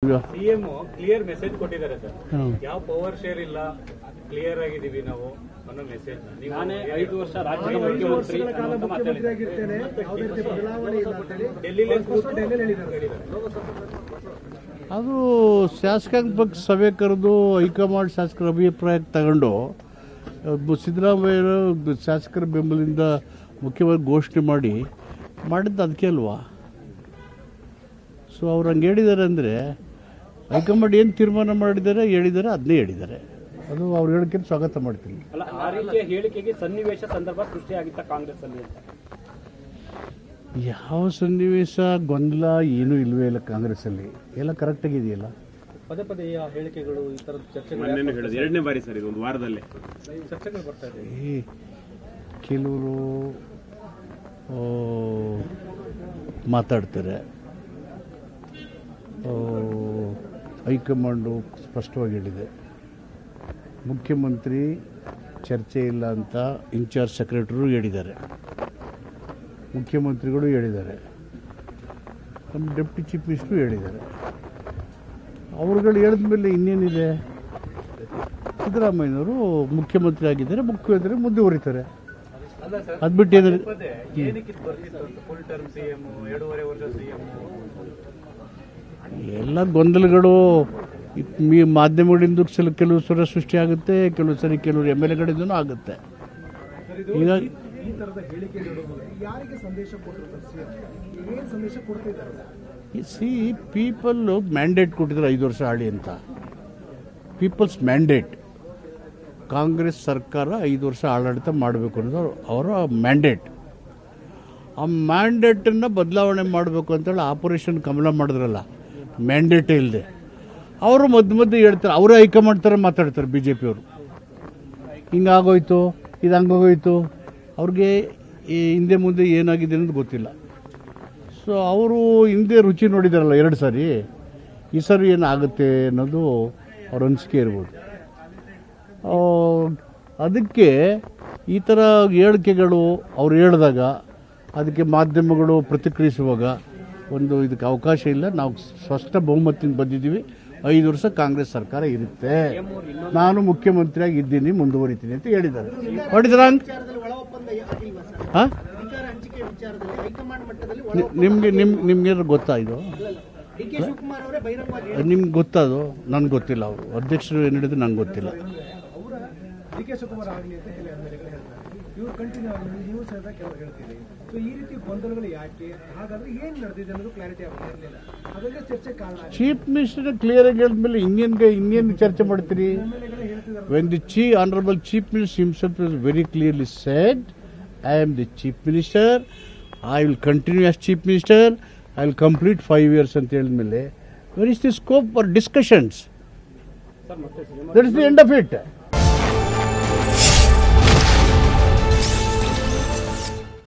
CM clear message ಕೊಟ್ಟಿದ್ದಾರೆ sir. ಯಾವ power share ಇಲ್ಲ, ಕ್ಲಿಯರ್ ಆಗಿದ್ದೀವಿ ನಾವು ಅನ್ನೋ ಮೆಸೇಜ್. ನಾನೇ 5 ವರ್ಷ ರಾಜ್ಯದ ಮುಖ್ಯಮಂತ್ರಿ ಅದು ಶಾಸಕಾಂಗ ಪಕ್ಷ ಸಭೆ ಕರೆದು ಹೈಕಮಾಂಡ್ ಶಾಸಕರ ಅಭಿಪ್ರಾಯ ತಗೊಂಡು ಸಿದ್ದರಾಮಯ್ಯರು ಶಾಸಕರ ಬೆಂಬಲದಿಂದ ಮುಖ್ಯವಾಗಿ ಘೋಷಣೆ ಮಾಡಿದ್ದು ಅದಕ್ಕೆ ಅಲ್ವಾ. ಸೊ ಅವ್ರು ಹಂಗೆ ಹೇಳಿದ್ದಾರೆ ಅಂದರೆ ಹೈಕಮಾಂಡ್ ಏನು ತೀರ್ಮಾನ ಮಾಡಿದ್ದಾರೆ ಹೇಳಿದ್ದಾರೆ ಅದನ್ನೇ ಹೇಳಿದ್ದಾರೆ. ಅದು ಅವ್ರು ಹೇಳಿಕೆ ಸ್ವಾಗತ ಮಾಡ್ತೀನಿ. ಅಲ್ಲ, ಆ ರೀತಿಯ ಹೇಳಿಕೆಗೆ ಸನ್ನಿವೇಶ ಸಂದರ್ಭ ಸೃಷ್ಟಿಯಾಗಿತ್ತ ಕಾಂಗ್ರೆಸ್ ಅಲ್ಲಿ? ಯಾವ ಸನ್ನಿವೇಶ ಗೊಂದಲ ಏನೂ ಇಲ್ವೇ ಇಲ್ಲ ಕಾಂಗ್ರೆಸ್ಸಲ್ಲಿ, ಎಲ್ಲ ಕರೆಕ್ಟಾಗಿದೆಯಲ್ಲ. ಪದೇ ಪದೇ ಆ ಹೇಳಿಕೆಗಳು ಈ ಥರದ ಚರ್ಚೆಗಳು ಎರಡನೇ ಬಾರಿ ಸರ್, ಇದು ಒಂದು ವಾರದಲ್ಲೇ ಚರ್ಚೆಗಳು ಬರ್ತಾ ಇದೆ. ಕೆಲವರು ಮಾತಾಡ್ತಾರೆ, ಹೈಕಮಾಂಡು ಸ್ಪಷ್ಟವಾಗಿ ಹೇಳಿದೆ, ಮುಖ್ಯಮಂತ್ರಿ ಚರ್ಚೆ ಇಲ್ಲ ಅಂತ ಇನ್ಚಾರ್ಜ್ ಸೆಕ್ರೆಟರಿರು ಹೇಳಿದ್ದಾರೆ, ಮುಖ್ಯಮಂತ್ರಿಗಳು ಹೇಳಿದ್ದಾರೆ, ನಮ್ಮ ಡೆಪ್ಟಿ ಚೀಫ್ ಮಿನಿಸ್ಟ್ರು ಹೇಳಿದ್ದಾರೆ. ಅವ್ರುಗಳು ಹೇಳಿದ ಮೇಲೆ ಇನ್ನೇನಿದೆ? ಸಿದ್ದರಾಮಯ್ಯನವರು ಮುಖ್ಯಮಂತ್ರಿ ಆಗಿದ್ದಾರೆ, ಮುಖ್ಯಮಂತ್ರಿ ಮುಂದುವರಿತಾರೆ. ಅದು ಬಿಟ್ಟು ಎಲ್ಲ ಗೊಂದಲಗಳು ಮಾಧ್ಯಮಗಳಿಂದ ಕೆಲವು ಸಲ ಸೃಷ್ಟಿ ಆಗುತ್ತೆ, ಕೆಲವು ಸರಿ ಕೆಲವರು MLAಗಳಿಂದನೂ ಆಗುತ್ತೆ. ಹೀಗಾಗಿ ಸಿ ಪೀಪಲ್ ಮ್ಯಾಂಡೇಟ್ ಕೊಟ್ಟಿದ್ದಾರೆ 5 ವರ್ಷ ಆಳಿ ಅಂತ. ಪೀಪಲ್ಸ್ ಮ್ಯಾಂಡೇಟ್, ಕಾಂಗ್ರೆಸ್ ಸರ್ಕಾರ 5 ವರ್ಷ ಆಡಳಿತ ಮಾಡಬೇಕು ಅನ್ನೋದು ಅವರ ಮ್ಯಾಂಡೇಟ್. ಆ ಮ್ಯಾಂಡೇಟನ್ನು ಬದಲಾವಣೆ ಮಾಡಬೇಕು ಅಂತೇಳಿ ಆಪರೇಷನ್ ಕಮಲ ಮಾಡಿದ್ರಲ್ಲ, ಮ್ಯಾಂಡೇಟೇ ಇಲ್ಲದೆ ಅವರು ಮಧ್ಯೆ ಹೇಳ್ತಾರೆ, ಅವರೇ ಹೈಕಮಾಂಡ್ ಥರ ಮಾತಾಡ್ತಾರೆ BJP ಅವರು. ಹಿಂಗಾಗೋಯ್ತು, ಇದು ಹಂಗೋಗೋಯ್ತು, ಅವ್ರಿಗೆ ಈ ಹಿಂದೆ ಮುಂದೆ ಏನಾಗಿದೆ ಅನ್ನೋದು ಗೊತ್ತಿಲ್ಲ. ಸೊ ಅವರು ಹಿಂದೆ ರುಚಿ ನೋಡಿದಾರಲ್ಲ 2 ಸಾರಿ, ಈ ಸಾರಿ ಏನಾಗುತ್ತೆ ಅನ್ನೋದು ಅವ್ರ ಅನಿಸಿಕೆ ಇರ್ಬೋದು. ಅದಕ್ಕೆ ಈ ಥರ ಹೇಳಿಕೆಗಳು ಅವ್ರು ಹೇಳಿದಾಗ ಅದಕ್ಕೆ ಮಾಧ್ಯಮಗಳು ಪ್ರತಿಕ್ರಿಯಿಸುವಾಗ ಇದಕ್ಕೆ ಅವಕಾಶ ಇಲ್ಲ. ನಾವು ಸ್ಪಷ್ಟ ಬಹುಮತದಿಂದ ಬಂದಿದ್ದೀವಿ, 5 ವರ್ಷ ಕಾಂಗ್ರೆಸ್ ಸರ್ಕಾರ ಇರುತ್ತೆ, ನಾನು ಮುಖ್ಯಮಂತ್ರಿಯಾಗಿ ಇದ್ದೀನಿ, ಮುಂದುವರಿತೀನಿ ಅಂತ ಹೇಳಿದ್ದಾರೆ. ನೋಡಿದ್ರ ನಿಮ್ಗೆ ಗೊತ್ತಾ ಇದು? ನಿಮ್ಗೆ ಗೊತ್ತಾ? ಅದು ನನಗೆ ಗೊತ್ತಿಲ್ಲ. ಅವರು ಅಧ್ಯಕ್ಷರು ಏನು ಹೇಳಿದ್ರು ನಂಗೆ ಗೊತ್ತಿಲ್ಲ. ಚೀಫ್ ಮಿನಿಸ್ಟರ್ ಕ್ಲಿಯರ್ ಆಗಿ ಹೇಳಿದ್ಮೇಲೆ ಇನ್ನೇನು ಚರ್ಚೆ ಮಾಡ್ತೀರಿ? When the honourable chief minister himself is very clearly shed, I am the chief minister, I will continue as chief minister, I will complete 5 years ಅಂತ ಹೇಳಿದ್ಮೇಲೆ where is the scope for discussions? That is the end of it.